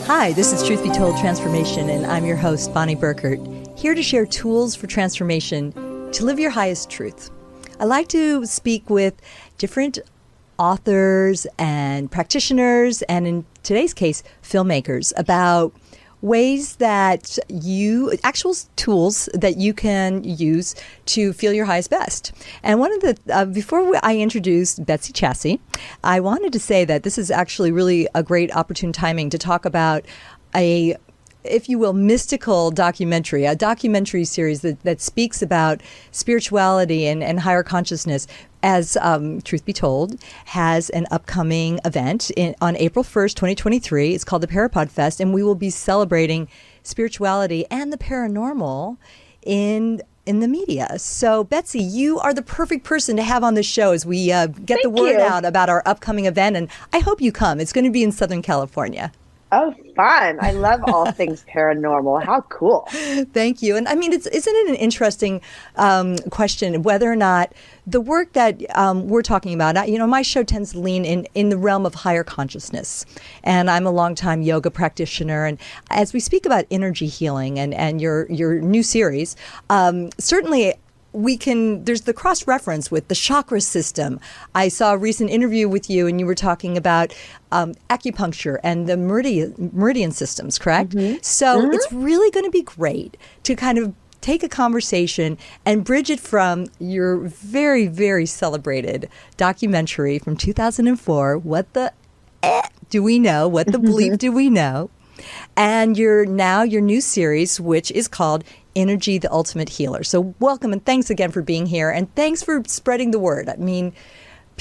Hi, this is Truth Be Told Transformation, and I'm your host, Bonnie Burkert, here to share tools for transformation to live your highest truth. I like to speak with different authors and practitioners, and in today's case, filmmakers, about ways that actual tools that you can use to feel your highest best. And one of the, before I introduced Betsy Chasse, I wanted to say that this is actually really a great opportune timing to talk about if you will, mystical documentary, a documentary series that speaks about spirituality and higher consciousness, as Truth Be Told has an upcoming event on April 1st, 2023. It's called the Parapod Fest, and we will be celebrating spirituality and the paranormal in the media. So, Betsy, you are the perfect person to have on the show as we get the word out about our upcoming event, and I hope you come. It's going to be in Southern California. Oh, fun. I love all things paranormal. How cool. Thank you. And I mean, isn't it an interesting question whether or not the work that we're talking about, my show tends to lean in the realm of higher consciousness. And I'm a longtime yoga practitioner. And as we speak about energy healing and your new series, certainly there's the cross-reference with the chakra system. I saw a recent interview with you and you were talking about acupuncture and the meridian systems, correct? Mm-hmm. So it's really going to be great to kind of take a conversation and bridge it from your very, very celebrated documentary from 2004, What the Do We Know? What the Bleep Do We Know? And your new series, which is called Energy, the Ultimate Healer. So welcome and thanks again for being here, and thanks for spreading the word. I mean,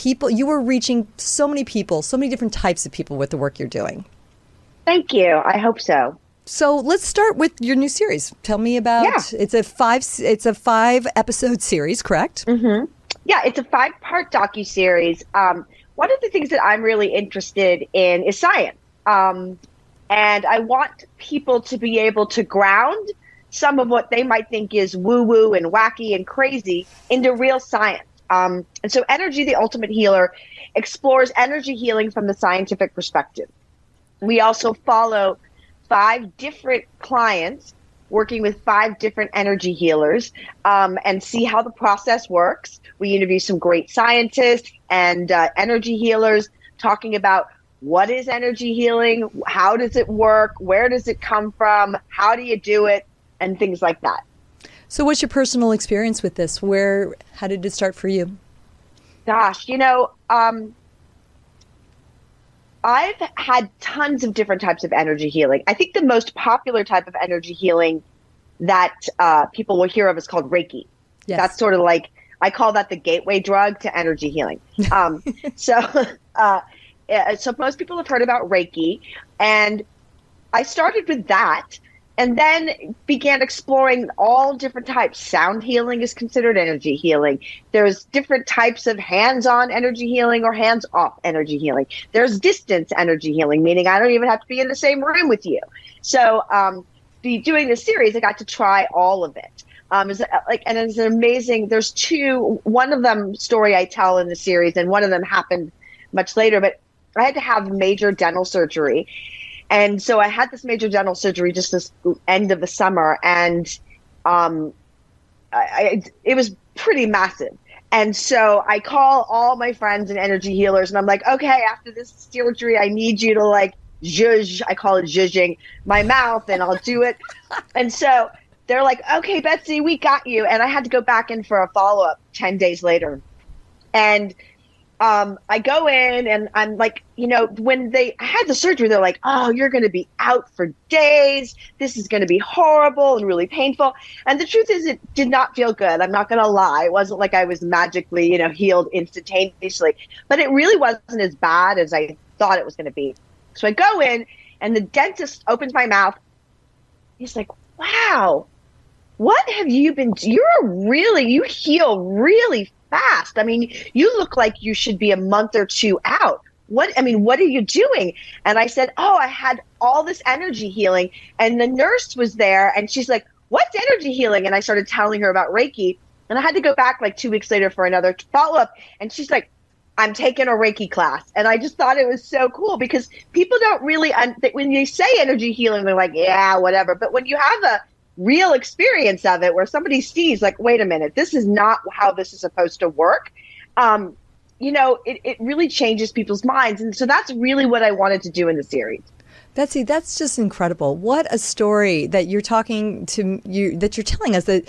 you are reaching so many people, so many different types of people with the work you're doing. Thank you. I hope so. So let's start with your new series. Tell me about it's a 5 episode series, correct? Mm-hmm. Yeah, it's a 5-part docuseries. One of the things that I'm really interested in is science. And I want people to be able to ground some of what they might think is woo-woo and wacky and crazy into real science. And so Energy, the Ultimate Healer explores energy healing from the scientific perspective. We also follow 5 different clients working with 5 different energy healers and see how the process works. We interview some great scientists and energy healers talking about what is energy healing, how does it work, where does it come from, how do you do it, and things like that. So what's your personal experience with this? How did it start for you? Gosh, I've had tons of different types of energy healing. I think the most popular type of energy healing that people will hear of is called Reiki. Yes. That's sort of like, I call that the gateway drug to energy healing. So most people have heard about Reiki, and I started with that and then began exploring all different types. Sound healing is considered energy healing. There's different types of hands-on energy healing or hands-off energy healing. There's distance energy healing, meaning I don't even have to be in the same room with you. So doing this series, I got to try all of it. And it's amazing. There's 2, one of them story I tell in the series, and one of them happened much later, but I had to have major dental surgery. And so I had this major dental surgery just this end of the summer, and it was pretty massive. And so I call all my friends and energy healers, and I'm like, okay, after this surgery, I need you to like zhuzh, I call it zhuzhing, my mouth, and I'll do it. And so they're like, okay, Betsy, we got you. And I had to go back in for a follow-up 10 days later. And I go in and I'm like, when I had the surgery, they're like, oh, you're going to be out for days. This is going to be horrible and really painful. And the truth is, it did not feel good. I'm not going to lie. It wasn't like I was magically, healed instantaneously, but it really wasn't as bad as I thought it was going to be. So I go in and the dentist opens my mouth. He's like, wow, what have you been, you heal really fast. I mean, you look like you should be a month or 2 out. What are you doing? And I said, oh, I had all this energy healing. And the nurse was there and she's like, what's energy healing? And I started telling her about Reiki. And I had to go back like 2 weeks later for another follow-up. And she's like, I'm taking a Reiki class. And I just thought it was so cool because people don't really, when you say energy healing, they're like, yeah, whatever. But when you have a real experience of it where somebody sees like, wait a minute, this is not how this is supposed to work. It really changes people's minds. And so that's really what I wanted to do in the series. Betsy, that's just incredible. What a story that you're telling us, that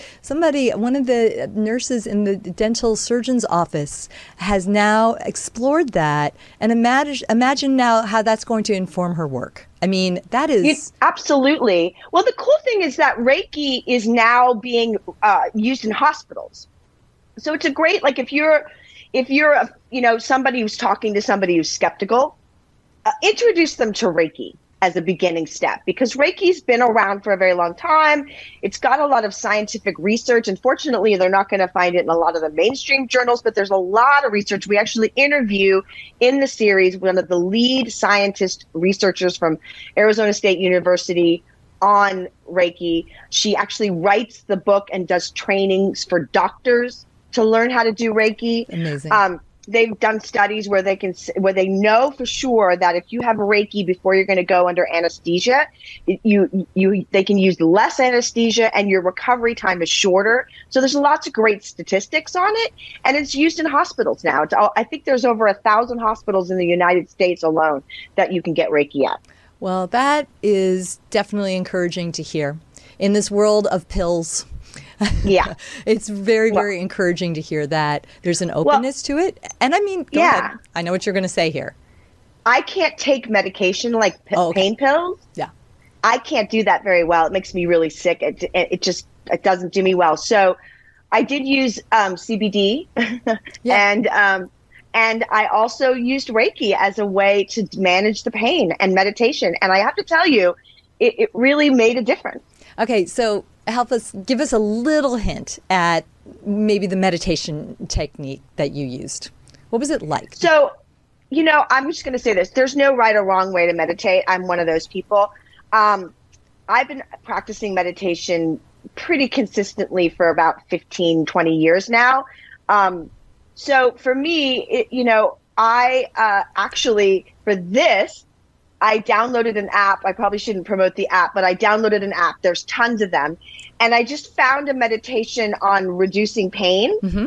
one of the nurses in the dental surgeon's office has now explored that, and imagine now how that's going to inform her work. I mean, that is... Absolutely. Well, the cool thing is that Reiki is now being used in hospitals. So it's a great, like if you're somebody who's talking to somebody who's skeptical, introduce them to Reiki as a beginning step, because Reiki's been around for a very long time. It's got a lot of scientific research. Unfortunately, they're not going to find it in a lot of the mainstream journals, but there's a lot of research. We actually interview in the series one of the lead scientist researchers from Arizona State University on Reiki. She actually writes the book and does trainings for doctors to learn how to do Reiki. Amazing. They've done studies where they know for sure that if you have Reiki before you're going to go under anesthesia, they can use less anesthesia and your recovery time is shorter. So there's lots of great statistics on it, and it's used in hospitals now. I think there's over 1,000 hospitals in the United States alone that you can get Reiki at. Well, that is definitely encouraging to hear. In this world of pills, yeah, it's very, very encouraging to hear that there's an openness to it. And I mean, go ahead. I know what you're going to say here. I can't take medication like pain pills. Yeah, I can't do that very well. It makes me really sick. It doesn't do me well. So I did use CBD, and I also used Reiki as a way to manage the pain and meditation. And I have to tell you, it really made a difference. Okay, so give us a little hint at maybe the meditation technique that you used. What was it like? So, I'm just going to say this. There's no right or wrong way to meditate. I'm one of those people. I've been practicing meditation pretty consistently for about 15, 20 years now. So for me, I actually, for this, I downloaded an app. I probably shouldn't promote the app, but I downloaded an app. There's tons of them. And I just found a meditation on reducing pain. Mm-hmm.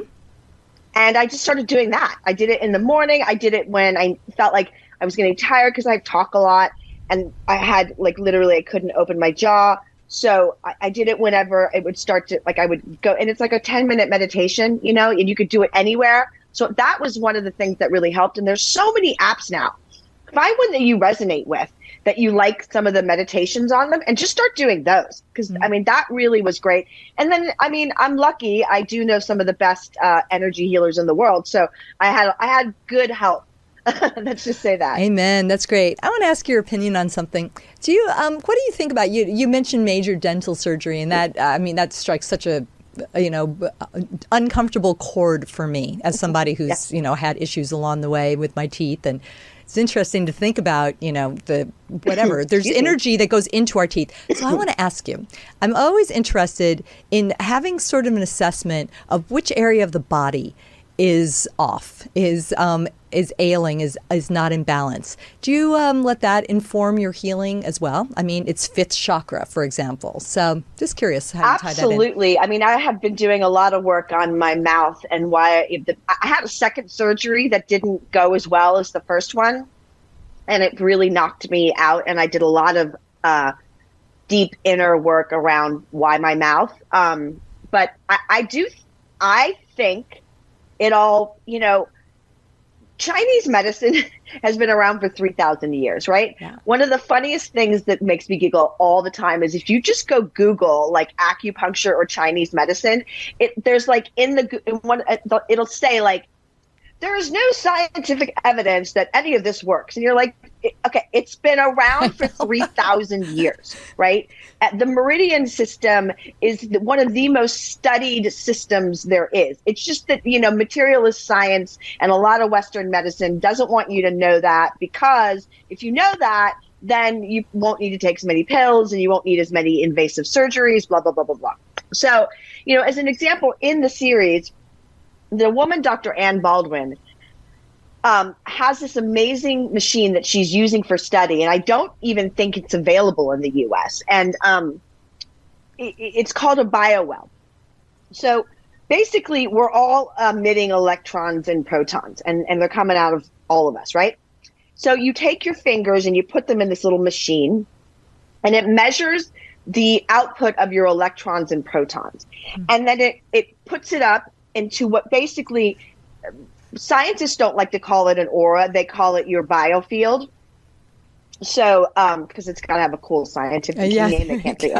And I just started doing that. I did it in the morning. I did it when I felt like I was getting tired because I talk a lot. And I had literally I couldn't open my jaw. So I did it whenever it would start to, I would go, and it's like a 10-minute meditation, and you could do it anywhere. So that was one of the things that really helped. And there's so many apps now. Find one that you resonate with, that you like some of the meditations on them, and just start doing those. Because, that really was great. And then, I'm lucky. I do know some of the best energy healers in the world. So I had good help. Let's just say that. Amen. That's great. I want to ask your opinion on something. What do you think about, you mentioned major dental surgery, and that strikes such a uncomfortable chord for me as somebody who's, had issues along the way with my teeth. And it's interesting to think about, there's energy that goes into our teeth. So I want to ask you, I'm always interested in having sort of an assessment of which area of the body is off, is ailing, is not in balance. Do you let that inform your healing as well? It's fifth chakra, for example. So just curious how you tie that in. Absolutely. I have been doing a lot of work on my mouth, and I had a second surgery that didn't go as well as the first one, and it really knocked me out. And I did a lot of deep inner work around why my mouth. But I think it all, Chinese medicine has been around for 3,000 years, right? Yeah. One of the funniest things that makes me giggle all the time is if you just go Google acupuncture or Chinese medicine, it'll say there is no scientific evidence that any of this works. And you're like, okay, it's been around for 3,000 years, right? The meridian system is one of the most studied systems there is. It's just that, materialist science and a lot of Western medicine doesn't want you to know that, because if you know that, then you won't need to take as many pills and you won't need as many invasive surgeries, blah, blah, blah, blah, blah. So, as an example in the series, the woman, Dr. Ann Baldwin, has this amazing machine that she's using for study, and I don't even think it's available in the U.S. And it's called a biowell. So basically, we're all emitting electrons and protons, and they're coming out of all of us, right? So you take your fingers and you put them in this little machine, and it measures the output of your electrons and protons. And then it puts it up into what basically scientists don't like to call it an aura. They call it your biofield. So, because it's got to have a cool scientific name. They can't say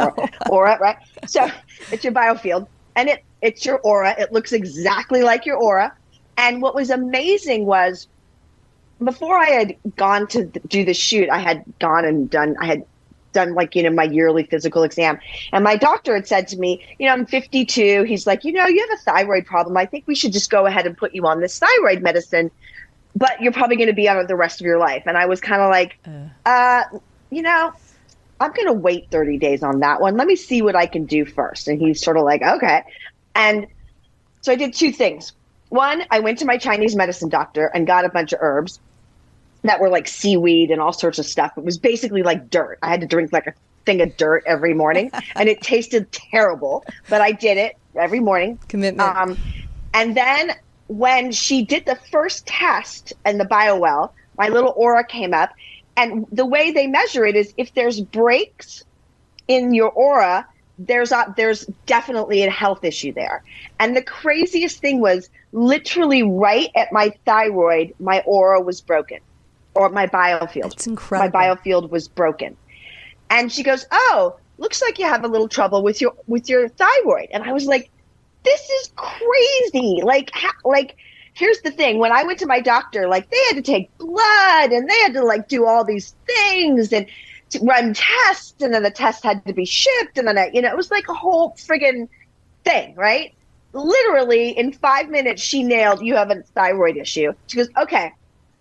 aura, right? So it's your biofield, and it's your aura. It looks exactly like your aura. And what was amazing was, before I had gone to do the shoot, I had done like, my yearly physical exam. And my doctor had said to me, I'm 52. He's like, you have a thyroid problem. I think we should just go ahead and put you on this thyroid medicine, but you're probably going to be on it the rest of your life. And I was kind of like, I'm going to wait 30 days on that one. Let me see what I can do first. And he's sort of like, okay. And so I did two things. One, I went to my Chinese medicine doctor and got a bunch of herbs that were like seaweed and all sorts of stuff. It was basically like dirt. I had to drink like a thing of dirt every morning, and it tasted terrible, but I did it every morning. Commitment. And then when she did the first test in the biowell, my little aura came up, and the way they measure it is if there's breaks in your aura, there's definitely a health issue there. And the craziest thing was, literally right at my thyroid, my aura was broken. Or my biofield. That's incredible. My biofield was broken. And she goes, "Oh, looks like you have a little trouble with your thyroid." And I was like, "This is crazy." Like here's the thing. When I went to my doctor, like, they had to take blood and they had to like do all these things and to run tests, and then the test had to be shipped, and then it was like a whole friggin' thing, right? Literally in 5 minutes, she nailed, "You have a thyroid issue." She goes, "Okay,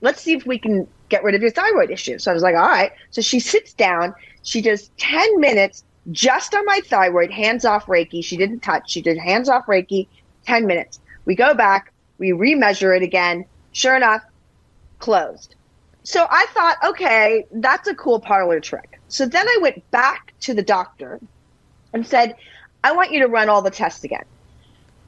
let's see if we can get rid of your thyroid issue." So I was like, all right. So she sits down, she does 10 minutes just on my thyroid, hands off Reiki. She didn't touch, she did hands off Reiki, 10 minutes. We go back, we remeasure it again. Sure enough, closed. So I thought, okay, that's a cool parlor trick. So then I went back to the doctor and said, "I want you to run all the tests again."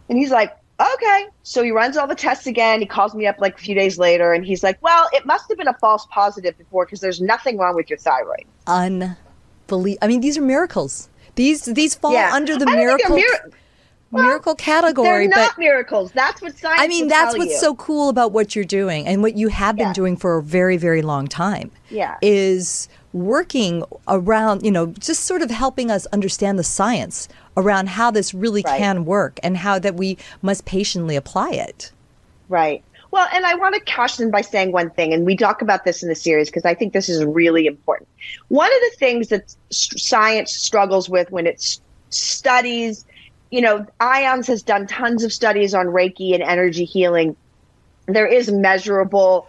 And he's like, "Okay." So he runs all the tests again. He calls me up like a few days later, and he's like, "Well, it must have been a false positive before, because there's nothing wrong with your thyroid." Unbelievable. I mean, these are miracles. These fall under the miracle category. They're not miracles. That's what science. I mean, that's what's so cool about what you're doing, and what you have been doing for a very, very long time. Yeah. Is working around, just sort of helping us understand the science around how this really can work, and how that we must patiently apply it. Right. Well, and I want to caution by saying one thing, and we talk about this in the series because I think this is really important. One of the things that science struggles with when it studies, IONS has done tons of studies on Reiki and energy healing. There is measurable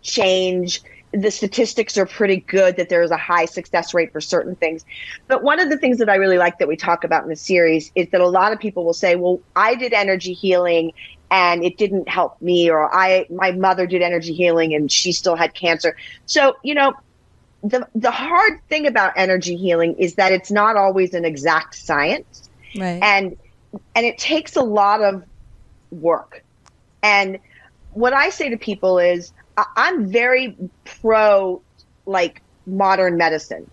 change. The statistics are pretty good that there is a high success rate for certain things. But one of the things that I really like that we talk about in the series is that a lot of people will say, well, I did energy healing and it didn't help me, or my mother did energy healing and she still had cancer. So, the hard thing about energy healing is that it's not always an exact science. Right. And it takes a lot of work. And what I say to people is, I'm very pro modern medicine.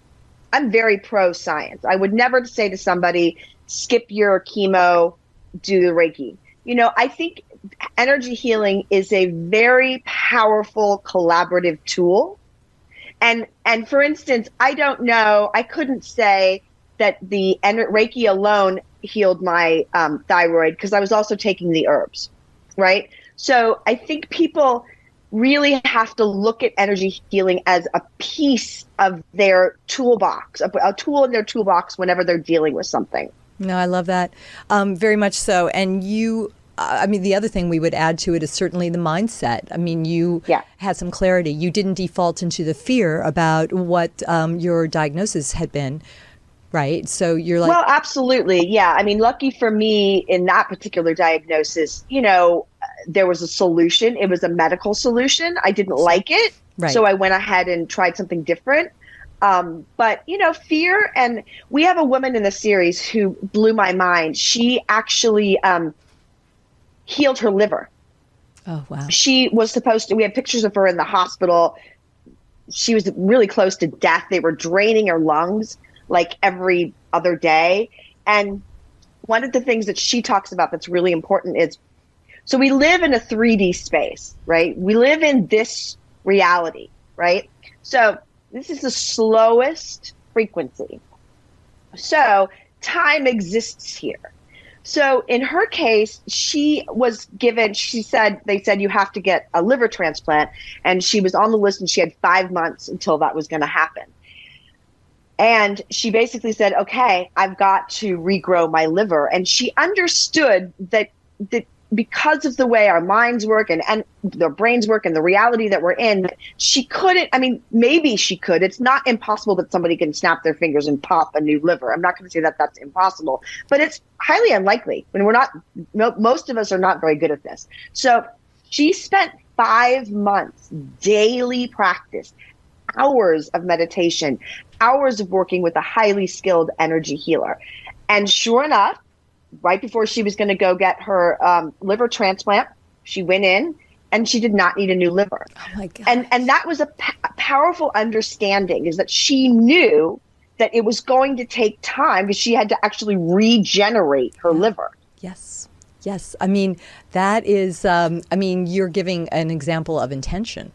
I'm very pro science. I would never say to somebody, skip your chemo, do the Reiki. I think energy healing is a very powerful collaborative tool. And for instance, I couldn't say that the Reiki alone healed my thyroid, because I was also taking the herbs, right? So I think people really have to look at energy healing as a piece of their toolbox, a tool in their toolbox whenever they're dealing with something. No, I love that. Very much so. And the other thing we would add to it is certainly the mindset. I mean, you had some clarity. You didn't default into the fear about what your diagnosis had been, right? So you're like... Well, absolutely. Yeah. I mean, lucky for me in that particular diagnosis, there was a solution. It was a medical solution. I didn't like it. Right. So I went ahead and tried something different. But, you know, fear, and we have a woman in the series who blew my mind. She actually healed her liver. Oh, wow. She was supposed to, we have pictures of her in the hospital. She was really close to death. They were draining her lungs like every other day. And one of the things that she talks about that's really important is, so we live in a 3D space, right? We live in this reality, right? So this is the slowest frequency. So time exists here. So in her case, she was given, they said you have to get a liver transplant, and she was on the list and she had 5 months until that was going to happen. And she basically said, okay, I've got to regrow my liver. And she understood that because of the way our minds work and their brains work and the reality that we're in, she couldn't, I mean, maybe she could. It's not impossible that somebody can snap their fingers and pop a new liver. I'm not going to say that that's impossible, but it's highly unlikely. I mean, most of us are not very good at this. So she spent 5 months, daily practice, hours of meditation, hours of working with a highly skilled energy healer. And sure enough, right before she was going to go get her liver transplant, she went in and she did not need a new liver. Oh my God. And that was a powerful understanding, is that she knew that it was going to take time because she had to actually regenerate her liver. Yes. Yes. I mean, that is, you're giving an example of intention.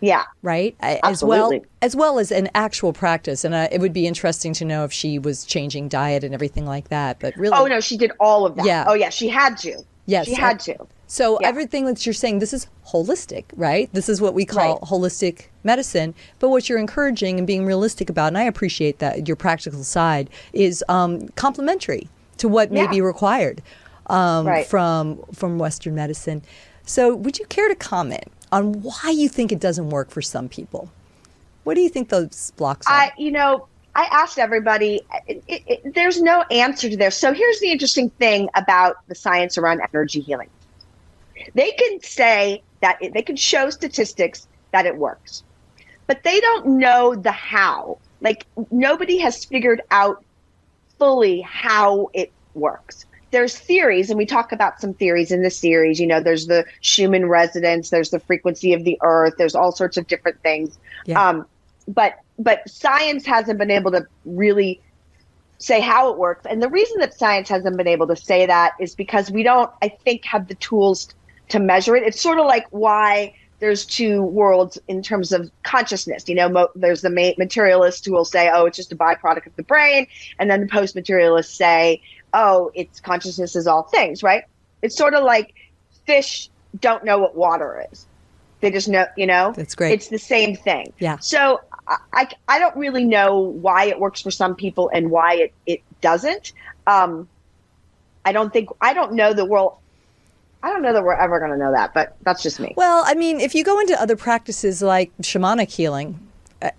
Yeah. Right? Absolutely. As well as an actual practice. And it would be interesting to know if she was changing diet and everything like that. But really. Oh, no, she did all of that. Yeah. Oh, yeah, she had to. Yes. She had to. So everything that you're saying, this is holistic, right? This is what we call holistic medicine. But what you're encouraging and being realistic about, and I appreciate that, your practical side, is complementary to what may be required from Western medicine. So would you care to comment on why you think it doesn't work for some people? What do you think those blocks are? I asked everybody, there's no answer to this. So here's the interesting thing about the science around energy healing. They can say that they can show statistics that it works, but they don't know the how. Like, nobody has figured out fully how it works. There's theories, and we talk about some theories in the series. You know, there's the Schumann resonance, there's the frequency of the earth, there's all sorts of different things. Yeah. But science hasn't been able to really say how it works. And the reason that science hasn't been able to say that is because we don't, I think, have the tools to measure it. It's sort of like why there's two worlds in terms of consciousness. You know, there's the materialist who will say, oh, it's just a byproduct of the brain. And then the post-materialists say, oh, it's consciousness is all things, right? It's sort of like fish don't know what water is. They just know, you know? That's great. It's the same thing. Yeah. So I don't really know why it works for some people and why it doesn't. I don't know that we're ever going to know that, but that's just me. Well, I mean, if you go into other practices like shamanic healing,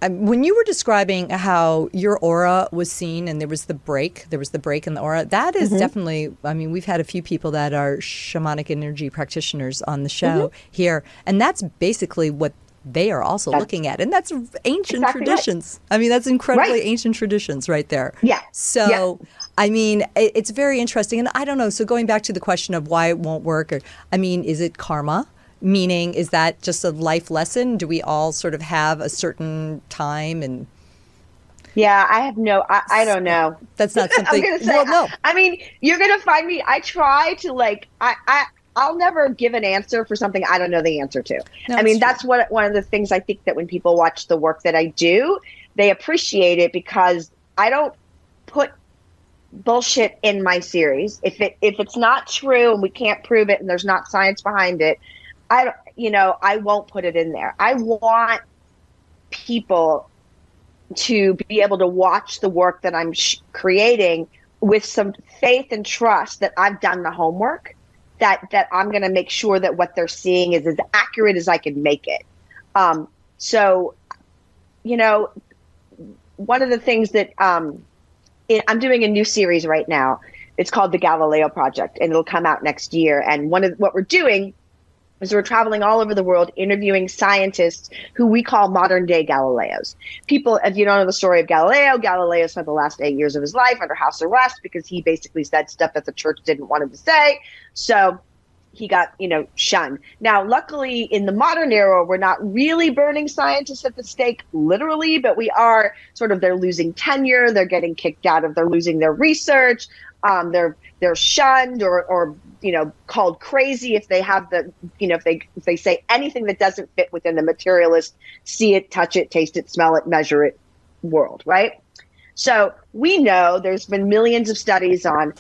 when you were describing how your aura was seen and there was the break in the aura, that is definitely, I mean, we've had a few people that are shamanic energy practitioners on the show here, and that's basically what they are also looking at. And that's ancient traditions. Right. I mean, that's incredibly ancient traditions right there. Yeah. So, I mean, it's very interesting. And I don't know, so going back to the question of why it won't work, is it karma? Meaning, is that just a life lesson? Do we all sort of have a certain time? And yeah, I don't know. That's not something. I'm gonna say, well, no. I mean, you're gonna find me. I try to I'll never give an answer for something I don't know the answer to. No, I mean, that's one of the things I think that when people watch the work that I do, they appreciate it because I don't put bullshit in my series. If it's not true and we can't prove it and there's not science behind it, I won't put it in there. I want people to be able to watch the work that I'm creating with some faith and trust that I've done the homework, that I'm going to make sure that what they're seeing is as accurate as I can make it. So, one of the things that I'm doing a new series right now. It's called the Galileo Project, and it'll come out next year. And what we're doing is we're traveling all over the world interviewing scientists who we call modern day Galileos. People, if you don't know the story of Galileo, Galileo spent the last 8 years of his life under house arrest because he basically said stuff that the church didn't want him to say. So he got, shunned. Now, luckily, in the modern era, we're not really burning scientists at the stake, literally, but we are they're losing tenure, they're getting kicked out they're losing their research, they're shunned or called crazy if they have if they say anything that doesn't fit within the materialist, see it, touch it, taste it, smell it, measure it world, right? So we know there's been millions of studies on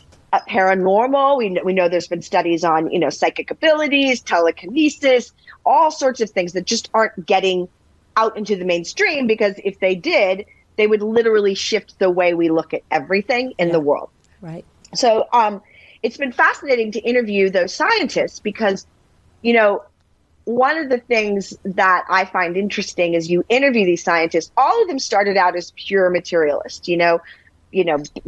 paranormal. We know there's been studies on, psychic abilities, telekinesis, all sorts of things that just aren't getting out into the mainstream, because if they did, they would literally shift the way we look at everything in the world. Right. So it's been fascinating to interview those scientists because, one of the things that I find interesting is you interview these scientists, all of them started out as pure materialists,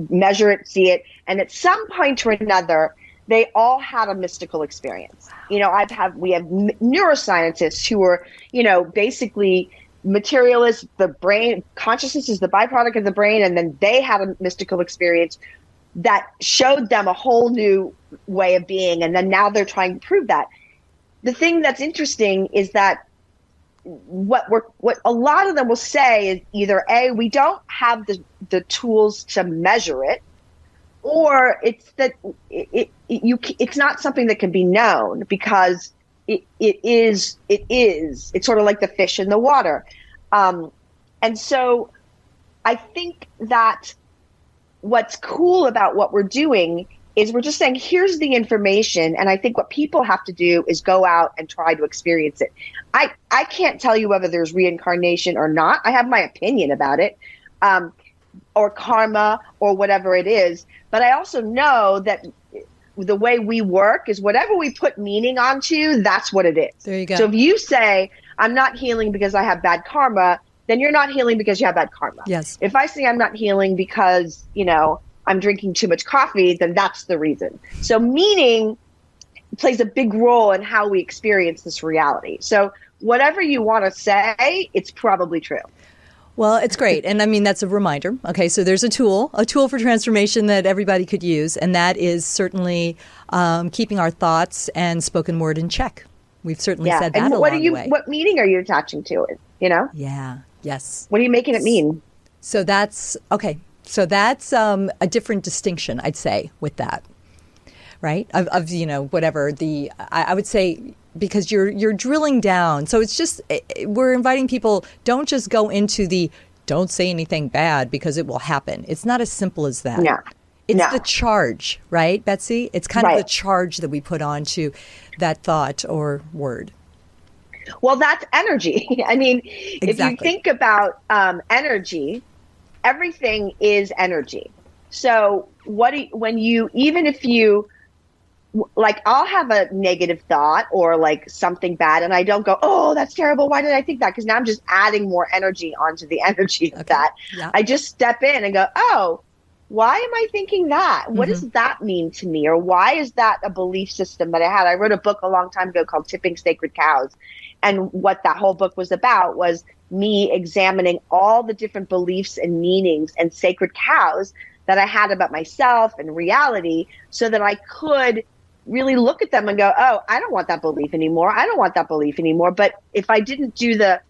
measure it, see it. And at some point or another, they all had a mystical experience. We have neuroscientists who were, basically materialists. The brain, consciousness is the byproduct of the brain. And then they had a mystical experience that showed them a whole new way of being. And then now they're trying to prove that. The thing that's interesting is that what a lot of them will say is either A, we don't have the tools to measure it, or it's that it's not something that can be known because it's sort of like the fish in the water. And so I think that what's cool about what we're doing is we're just saying, here's the information. And I think what people have to do is go out and try to experience it. I can't tell you whether there's reincarnation or not. I have my opinion about it, or karma or whatever it is. But I also know that the way we work is whatever we put meaning onto, that's what it is. There you go. So if you say, I'm not healing because I have bad karma, then you're not healing because you have bad karma. Yes. If I say I'm not healing because, I'm drinking too much coffee, then that's the reason. So meaning plays a big role in how we experience this reality. So whatever you want to say, it's probably true. Well, it's great. And I mean, that's a reminder. Okay, so there's a tool for transformation that everybody could use. And that is certainly keeping our thoughts and spoken word in check. We've certainly said that and along the way. What meaning are you attaching to it? Yeah. Yes. What are you making it mean? So that's okay. So that's a different distinction, I'd say, with that, right? Of whatever I would say, because you're drilling down. So it's just, we're inviting people, don't just go into don't say anything bad because it will happen. It's not as simple as that. No. It's the charge, right, Betsy? It's kind of the charge that we put onto that thought or word. Well, that's energy. I mean, Exactly. If you think about energy, everything is energy. So even if you, like, I'll have a negative thought or like something bad and I don't go, oh, that's terrible. Why did I think that? Because now I'm just adding more energy onto the energy of that. Yeah. I just step in and go, oh, why am I thinking that? What does that mean to me? Or why is that a belief system that I had? I wrote a book a long time ago called Tipping Sacred Cows. And what that whole book was about was me examining all the different beliefs and meanings and sacred cows that I had about myself and reality, so that I could really look at them and go, oh, I don't want that belief anymore. I don't want that belief anymore. But if I didn't do the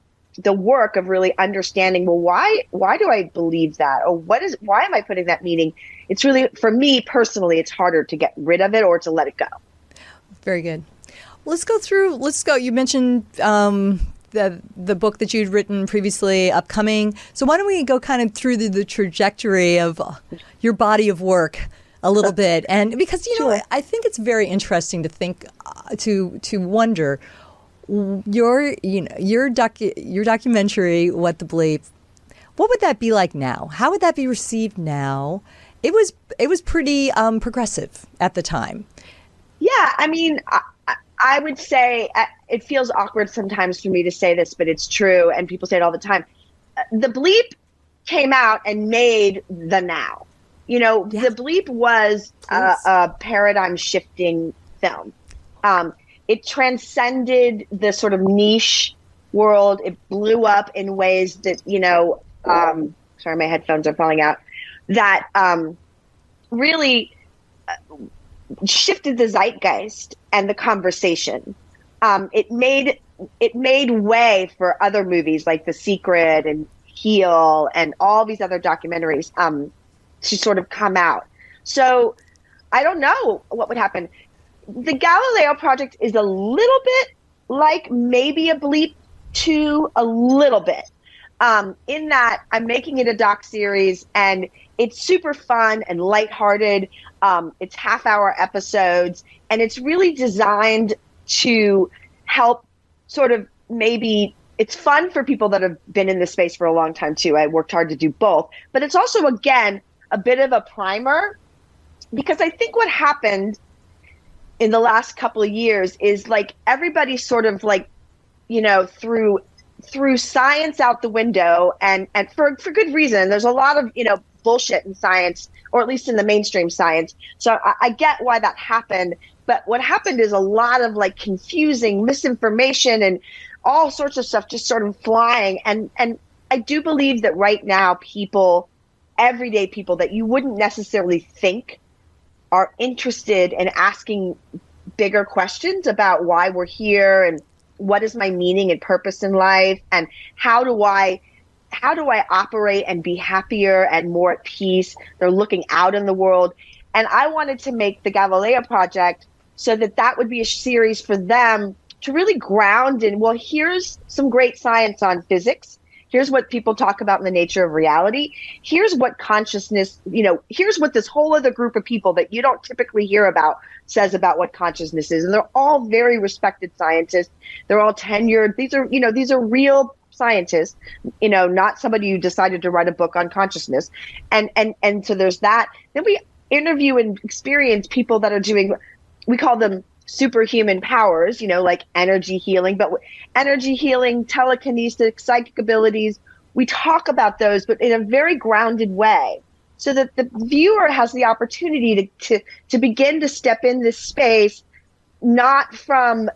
work of really understanding, well, why do I believe that? Or why am I putting that meaning? It's really, for me personally, it's harder to get rid of it or to let it go. Very good. Let's go. You mentioned the book that you'd written previously, upcoming. So why don't we go kind of through the trajectory of your body of work a little bit? And because, I think it's very interesting to think, to wonder, your documentary, What the Bleep, what would that be like now? How would that be received now? It was pretty progressive at the time. Yeah, I mean, I would say it feels awkward sometimes for me to say this, but it's true, and people say it all the time. The Bleep came out and made the now. The Bleep was a paradigm-shifting film. it transcended the sort of niche world. It blew up in ways that, sorry, my headphones are falling out, that really shifted the zeitgeist and the conversation. It made way for other movies like The Secret and Heal and all these other documentaries to sort of come out. So I don't know what would happen. The Galileo project is a little bit like maybe a Bleep 2, a little bit, in that I'm making it a doc series and it's super fun and lighthearted. It's half-hour episodes, and it's really designed to help sort of maybe it's fun for people that have been in this space for a long time too. I worked hard to do both, but it's also, again, a bit of a primer, because I think what happened in the last couple of years is like everybody sort of like, threw science out the window, and for good reason. There's a lot of, bullshit in science, or at least in the mainstream science. So I get why that happened. But what happened is a lot of like confusing misinformation and all sorts of stuff just sort of flying. And I do believe that right now people, everyday people that you wouldn't necessarily think are interested in asking bigger questions about why we're here and what is my meaning and purpose in life, and how do I operate and be happier and more at peace. They're looking out in the world. And I wanted to make the Galileo project so that would be a series for them to really ground in, well, here's some great science on physics. Here's what people talk about in the nature of reality. Here's what consciousness, here's what this whole other group of people that you don't typically hear about says about what consciousness is. And they're all very respected scientists. They're all tenured. These are real scientist, not somebody who decided to write a book on consciousness. And so there's that. Then we interview and experience people that are doing, we call them superhuman powers, like energy healing, but energy healing, telekinesis, psychic abilities. We talk about those, but in a very grounded way, so that the viewer has the opportunity to begin to step in this space, not from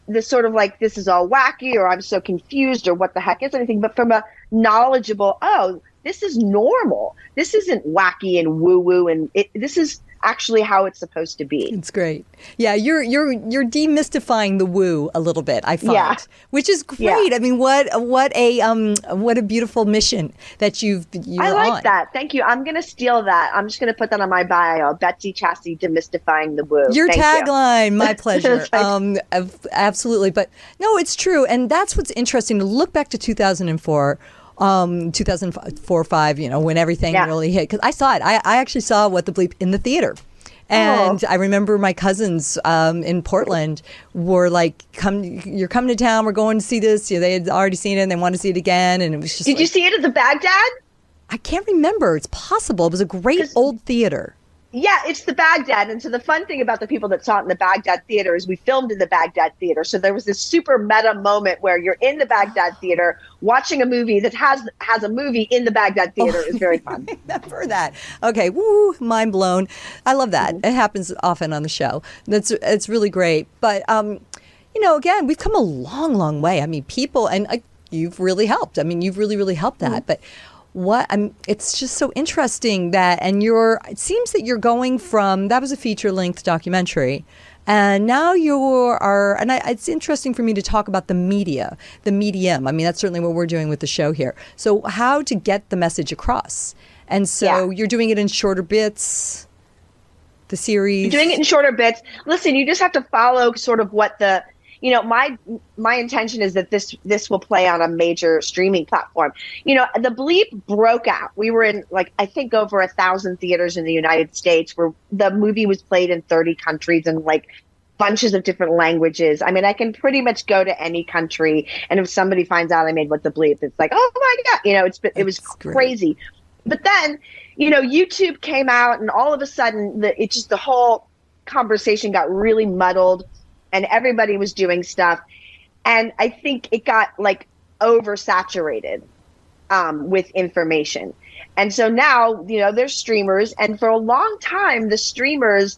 the sort of like, this is all wacky, or I'm so confused, or what the heck is anything, but from a knowledgeable, oh, this is normal. This isn't wacky and woo-woo, and this is actually how it's supposed to be. It's great. Yeah, you're demystifying the woo a little bit, I find, which is great. Yeah. I mean, what a beautiful mission that you're I like on. that. Thank you. I'm going to steal that. I'm just going to put that on my bio. Betsy, Chasse, demystifying the woo. Your Thank tagline, you. my pleasure. Absolutely. But no, it's true. And that's what's interesting to look back to 2004. 2004-5, when everything really hit. Because I saw it. I actually saw What the Bleep in the theater. And I remember my cousins in Portland were like, you're coming to town. We're going to see this. They had already seen it and they wanted to see it again. And it was just Did you see it at the Baghdad? I can't remember. It's possible. It was a great old theater. Yeah, it's the Baghdad. And so the fun thing about the people that saw it in the Baghdad theater is we filmed in the Baghdad theater. So there was this super meta moment where you're in the Baghdad theater watching a movie that has a movie in the Baghdad theater. Is very fun. I remember that. Okay, woo, mind blown. I love that. It happens often on the show. It's really great. But, again, we've come a long, long way. I mean, people, and you've really helped. I mean, you've really, really helped that. But it's just so interesting that, and it seems that you're going from, that was a feature-length documentary, and now it's interesting for me to talk about the medium. I mean, that's certainly what we're doing with the show here. So how to get the message across. And so you're doing it in shorter bits, the series. You're doing it in shorter bits. Listen, you just have to follow sort of what the, my intention is that this will play on a major streaming platform. The Bleep broke out. We were in I think over 1,000 theaters in the United States, where the movie was played in 30 countries and bunches of different languages. I mean, I can pretty much go to any country, and if somebody finds out I made What the Bleep, it's like, oh my God, it was crazy. But then, YouTube came out, and all of a sudden the whole conversation got really muddled. And everybody was doing stuff. And I think it got oversaturated with information. And so now, there's streamers. And for a long time, the streamers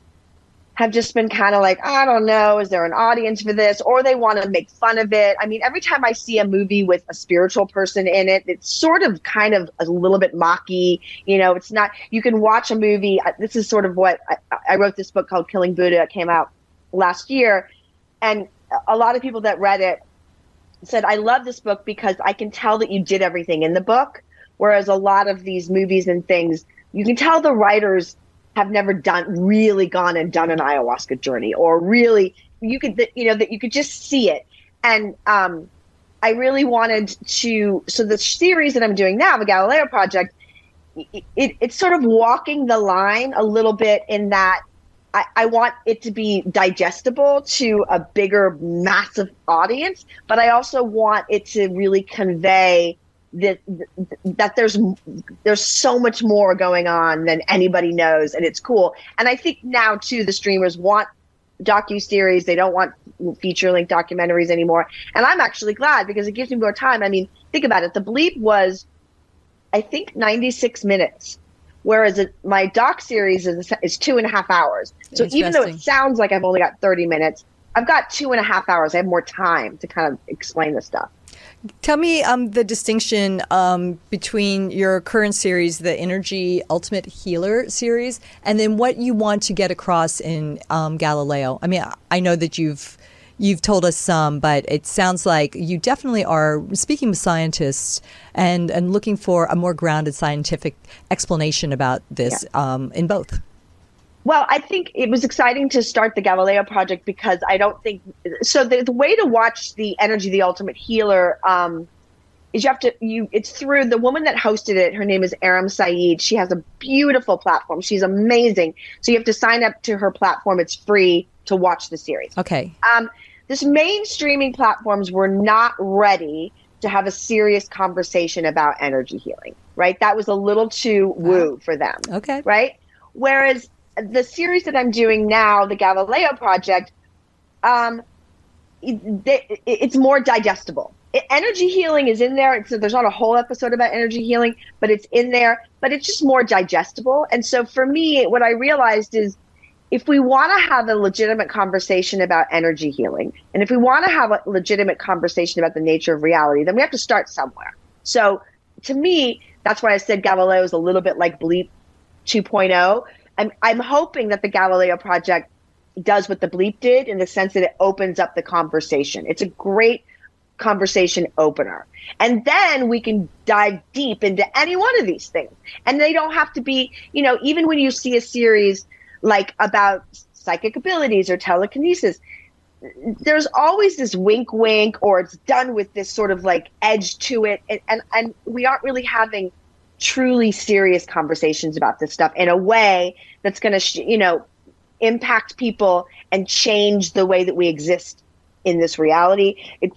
have just been kind of like, I don't know, is there an audience for this? Or they want to make fun of it. I mean, every time I see a movie with a spiritual person in it, it's sort of kind of a little bit mocky. It's not, you can watch a movie. This is sort of what I wrote this book called Killing Buddha. It came out last year. And a lot of people that read it said, I love this book because I can tell that you did everything in the book. Whereas a lot of these movies and things, you can tell the writers have never really gone and done an ayahuasca journey, or really that you could just see it. And I really wanted to, so the series that I'm doing now, the Galileo Project, it's sort of walking the line a little bit in that I want it to be digestible to a bigger, massive audience, but I also want it to really convey that there's so much more going on than anybody knows, and it's cool. And I think now too, the streamers want docuseries. They don't want feature-length documentaries anymore. And I'm actually glad, because it gives me more time. I mean, think about it. The Bleep was, I think, 96 minutes, whereas my doc series is 2.5 hours. So even though it sounds like I've only got 30 minutes, I've got 2.5 hours. I have more time to kind of explain the stuff. Tell me the distinction between your current series, the Energy Ultimate Healer series, and then what you want to get across in Galileo. I mean, I know that you've told us some, but it sounds like you definitely are speaking with scientists and looking for a more grounded scientific explanation about this in both. Well, I think it was exciting to start the Galileo project because I don't think so. The way to watch the Energy, the Ultimate Healer, is it's through the woman that hosted it. Her name is Aram Saeed. She has a beautiful platform. She's amazing. So you have to sign up to her platform. It's free to watch the series. Okay. This main streaming platforms were not ready to have a serious conversation about energy healing, right? That was a little too woo for them. Okay. Right? Whereas the series that I'm doing now, the Galileo project, it's more digestible. Energy healing is in there. There's not a whole episode about energy healing, but it's in there. But it's just more digestible. And so for me, what I realized is, if we want to have a legitimate conversation about energy healing, and if we want to have a legitimate conversation about the nature of reality, then we have to start somewhere. So to me, that's why I said Galileo is a little bit like Bleep 2.0. I'm hoping that the Galileo project does what the Bleep did, in the sense that it opens up the conversation. It's a great conversation opener. And then we can dive deep into any one of these things. And they don't have to be, even when you see a series like about psychic abilities or telekinesis, there's always this wink, or it's done with this sort of like edge to it. And we aren't really having truly serious conversations about this stuff in a way that's going to, impact people and change the way that we exist in this reality. It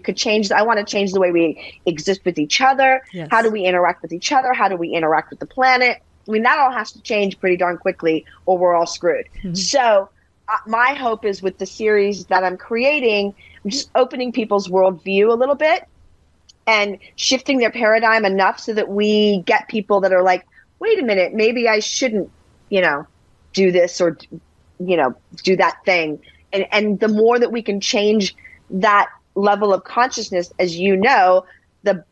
could change. I want to change the way we exist with each other. Yes. How do we interact with each other? How do we interact with the planet? I mean, that all has to change pretty darn quickly, or we're all screwed. Mm-hmm. So my hope is, with the series that I'm creating, I'm just opening people's worldview a little bit and shifting their paradigm enough so that we get people that are like, wait a minute, maybe I shouldn't, do this or, do that thing. And the more that we can change that level of consciousness, as you know, the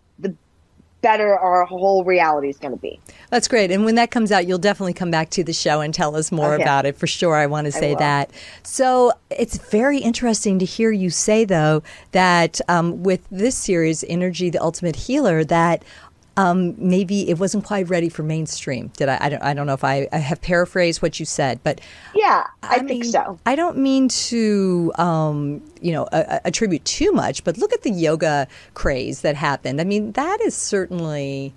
better our whole reality is going to be. That's great. And when that comes out, you'll definitely come back to the show and tell us more about it, for sure. I want to say that. So it's very interesting to hear you say, though, that with this series, Energy, the Ultimate Healer, that maybe it wasn't quite ready for mainstream. Did I don't know if I have paraphrased what you said, but yeah, I think so. I don't mean to, attribute too much, but look at the yoga craze that happened. I mean, that is certainly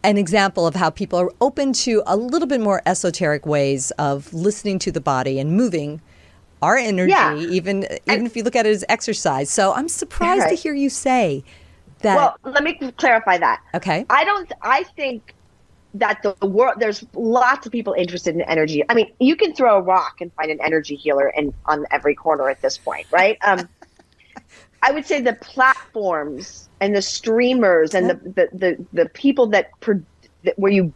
an example of how people are open to a little bit more esoteric ways of listening to the body and moving our energy, even if you look at it as exercise. So I'm surprised to hear you say that. Well, let me clarify that. Okay. I think that the world, there's lots of people interested in energy. I mean, you can throw a rock and find an energy healer on every corner at this point, right? I would say the platforms and the streamers and the people that where you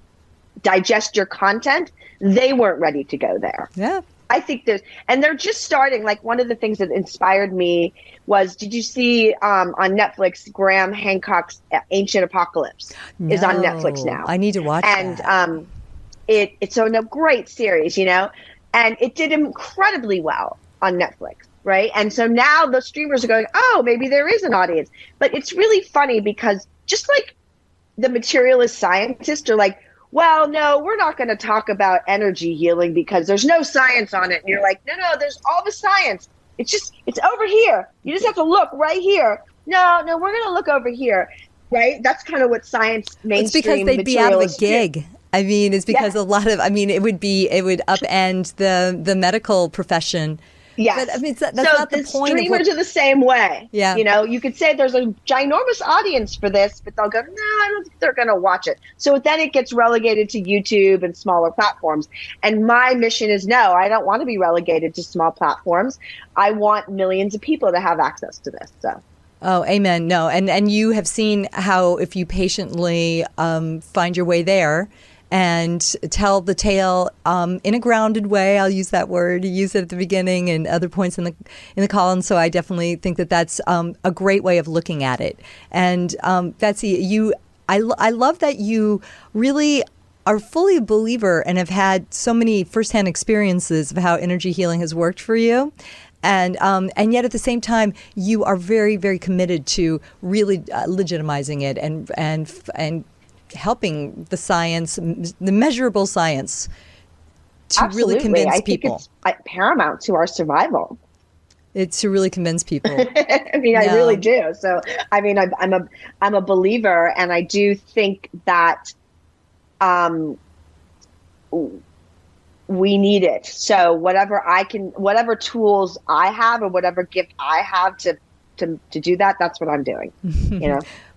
digest your content, they weren't ready to go there. Yeah. I think they're just starting. Like, one of the things that inspired me was, did you see on Netflix, Graham Hancock's Ancient Apocalypse is on Netflix now. I need to watch and, that. It's a great series, and it did incredibly well on Netflix, right? And so now the streamers are going, oh, maybe there is an audience. But it's really funny because just like the materialist scientists are like, well, no, we're not going to talk about energy healing because there's no science on it. And you're like, no, there's all the science. It's over here. You just have to look right here. No, we're going to look over here, right? That's kind of what science mainstream. It's because they'd be out of a gig. I mean, it's because a lot of, it would upend the medical profession. Yes. But, that's not the point. Streamers are the same way. Yeah. You could say there's a ginormous audience for this, but they'll go, no, I don't think they're going to watch it. So then it gets relegated to YouTube and smaller platforms. And my mission is, no, I don't want to be relegated to small platforms. I want millions of people to have access to this. So. Oh, amen. No. And you have seen how if you patiently find your way there, and tell the tale in a grounded way. I'll use that word. You use it at the beginning and other points in the column. So I definitely think that that's a great way of looking at it. And Betsy, I love that you really are fully a believer and have had so many firsthand experiences of how energy healing has worked for you. And yet at the same time, you are very, very committed to really legitimizing it and helping the science, the measurable science, to really convince people. I think it's paramount to our survival. It's to really convince people. I really do. So, I'm a believer, and I do think that we need it. So whatever tools I have or whatever gift I have to do that, that's what I'm doing.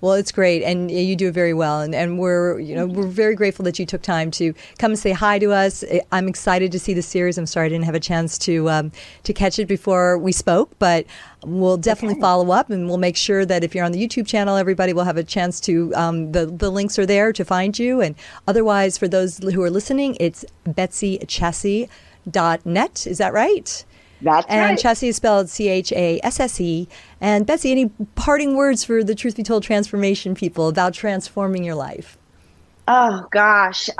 Well, it's great, and you do it very well, and we're very grateful that you took time to come and say hi to us. I'm excited to see the series. I'm sorry I didn't have a chance to catch it before we spoke, but we'll definitely follow up, and we'll make sure that if you're on the YouTube channel, everybody will have a chance to the links are there to find you, and otherwise for those who are listening, it's BetsyChasse.net. Is that right? That's and right. Chasse is spelled Chasse. And Betsy, any parting words for the Truth Be Told transformation people about transforming your life? Oh, gosh.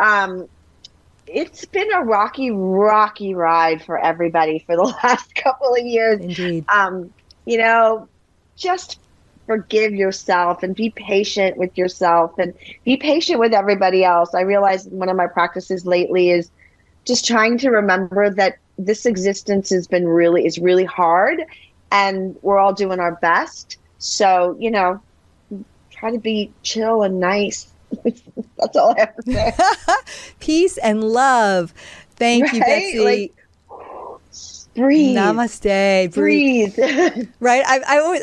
It's been a rocky ride for everybody for the last couple of years. Indeed. Just forgive yourself and be patient with yourself and be patient with everybody else. I realized one of my practices lately is just trying to remember that this existence is really hard, and we're all doing our best. So, try to be chill and nice. That's all I have to say. Peace and love. Thank you, Betsy. Breathe. Namaste. Breathe. Right. I always,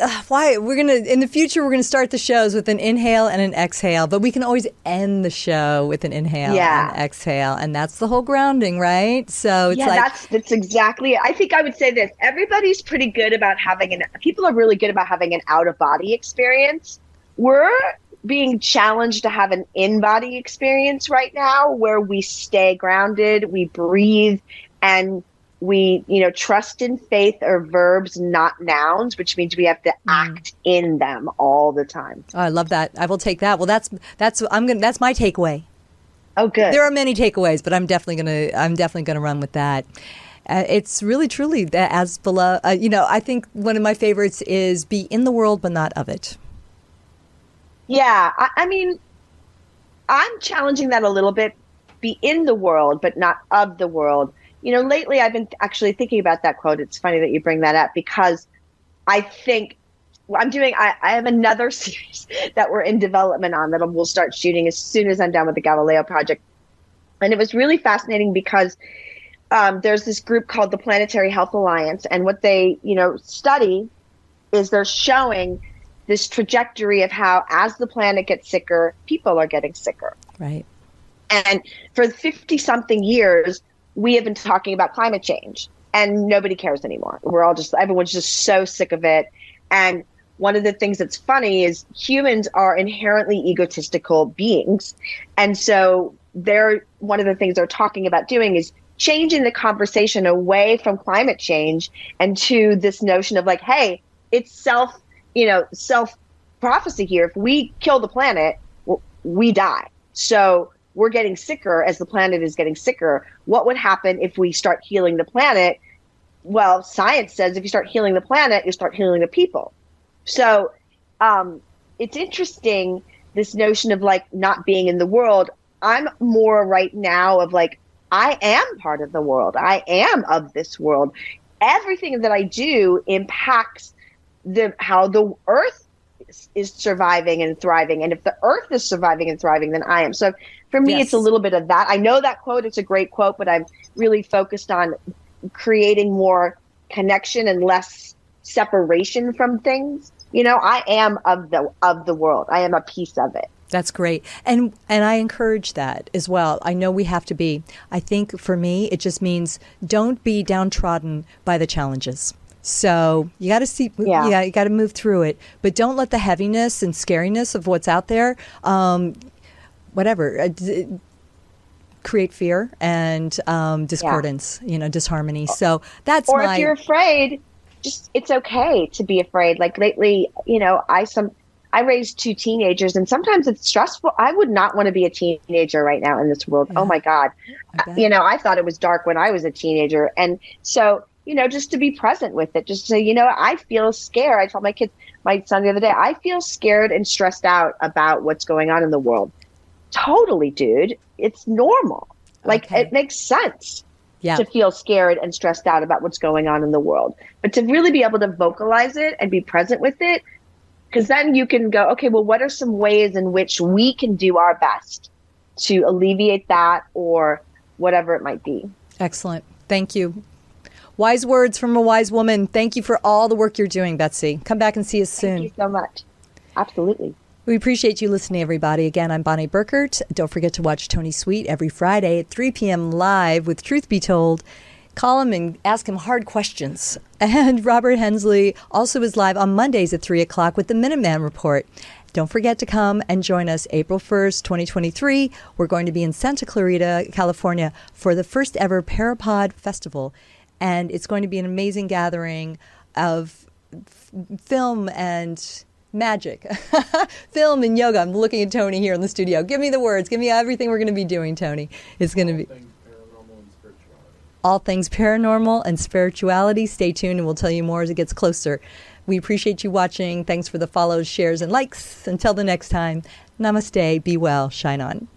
in the future, we're going to start the shows with an inhale and an exhale, but we can always end the show with an inhale and exhale. And that's the whole grounding, right? So it's that's exactly it. I think I would say this. Everybody's pretty good about people are really good about having an out of body experience. We're being challenged to have an in-body experience right now where we stay grounded, we breathe, and we, trust and faith are verbs, not nouns, which means we have to act in them all the time. Oh, I love that. I will take that. Well, that's my takeaway. Oh, good. There are many takeaways, but I'm definitely gonna run with that. It's really, truly as below. I think one of my favorites is be in the world, but not of it. Yeah, I'm challenging that a little bit. Be in the world, but not of the world. Lately I've been actually thinking about that quote. It's funny that you bring that up because I think I have another series that we're in development on that we'll start shooting as soon as I'm done with the Galileo project. And it was really fascinating because there's this group called the Planetary Health Alliance. And what they, study is they're showing this trajectory of how as the planet gets sicker, people are getting sicker. Right. And for 50 something years, we have been talking about climate change and nobody cares anymore. Everyone's just so sick of it. And one of the things that's funny is humans are inherently egotistical beings. And so one of the things they're talking about doing is changing the conversation away from climate change and to this notion of like, hey, it's self prophecy here. If we kill the planet, we die. So we're getting sicker as the planet is getting sicker. What would happen if we start healing the planet? Well, science says if you start healing the planet, you start healing the people. So it's interesting, this notion of like not being in the world. I'm more right now of like, I am part of the world. I am of this world. Everything that I do impacts how the earth is surviving and thriving. And if the earth is surviving and thriving, then I am. So for me, It's a little bit of that. I know that quote, it's a great quote, but I'm really focused on creating more connection and less separation from things. I am of the world. I am a piece of it. That's great. And I encourage that as well. I know we have to be. I think for me, it just means don't be downtrodden by the challenges. So you got to see, you got to move through it, but don't let the heaviness and scariness of what's out there, create fear and discordance, disharmony. So that's if you're afraid, it's okay to be afraid. Like lately, I raised 2 teenagers, and sometimes it's stressful. I would not want to be a teenager right now in this world. Yeah. Oh my God. I thought it was dark when I was a teenager. And so, just to be present with it, just to say, I feel scared. I told my son the other day, I feel scared and stressed out about what's going on in the world. Totally, dude. It's normal. Like, it makes sense to feel scared and stressed out about what's going on in the world. But to really be able to vocalize it and be present with it, because then you can go, okay, well, what are some ways in which we can do our best to alleviate that or whatever it might be? Excellent. Thank you. Wise words from a wise woman. Thank you for all the work you're doing, Betsy. Come back and see us soon. Thank you so much. Absolutely. We appreciate you listening, everybody. Again, I'm Bonnie Burkert. Don't forget to watch Tony Sweet every Friday at 3 p.m. live with Truth Be Told. Call him and ask him hard questions. And Robert Hensley also is live on Mondays at 3 o'clock with the Minuteman Report. Don't forget to come and join us April 1st, 2023. We're going to be in Santa Clarita, California for the first ever Parapod Festival. And it's going to be an amazing gathering of film and magic, film and yoga. I'm looking at Tony here in the studio. Give me the words. Give me everything we're going to be doing, Tony. It's going to be all things paranormal and spirituality. Stay tuned and we'll tell you more as it gets closer. We appreciate you watching. Thanks for the follows, shares, and likes. Until the next time, namaste, be well, shine on.